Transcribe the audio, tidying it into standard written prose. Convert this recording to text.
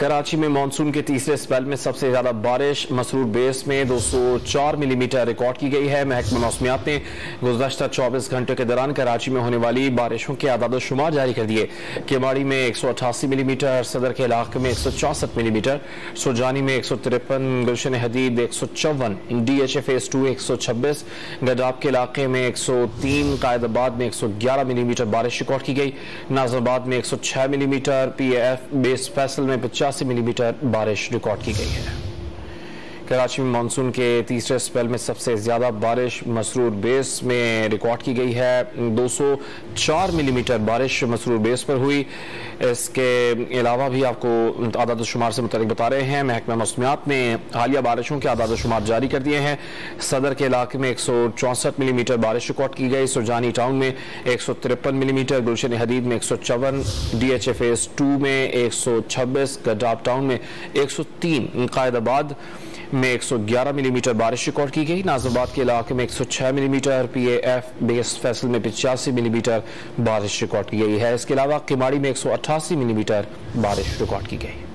कराची में मानसून के तीसरे स्पेल में सबसे ज्यादा बारिश मसरूर बेस में 204 मिलीमीटर रिकॉर्ड की गई है। महकमा मौसमियात ने गुज़श्ता 24 घंटे के दौरान कराची में होने वाली बारिशों के आदाद शुमार जारी कर दिए। केमाड़ी में 188 मिलीमीटर, सदर के इलाके में 164 मिलीमीटर, सुरजानी में 153, गुलशन हदीद 154, DHA फेज 2 126, गडाब के इलाके में 103, कायदाबाद में 111 मिलीमीटर बारिश रिकॉर्ड की गई। नाजराबाद में 106 मिलीमीटर, PAF बेस फैसल में 85 मिलीमीटर बारिश रिकॉर्ड की गई है। कराची में मानसून के तीसरे स्पेल में सबसे ज्यादा बारिश मसरूर बेस में रिकॉर्ड की गई है। 204 मिलीमीटर बारिश मसरूर बेस पर हुई। इसके अलावा भी आपको आदाद शुमार से मुताबिक बता रहे हैं। महकमा मौसमियात ने हालिया बारिशों के आदाद शुमार जारी कर दिए हैं। सदर के इलाके में 164 मिलीमीटर बारिश रिकॉर्ड की गई। सुरजानी टाउन में 153 मिलीमीटर, गुलशन हदीद में 154, DHA फेज 2 में 126, गडाब टाउन में 103, कायदाबाद में 111 मिलीमीटर बारिश रिकॉर्ड की गई। नाजराबाद के इलाके में 106 मिलीमीटर, PAF बेस फैसल में 85 मिलीमीटर बारिश रिकॉर्ड की गई है। इसके अलावा केमाड़ी में 188 मिलीमीटर बारिश रिकॉर्ड की गई।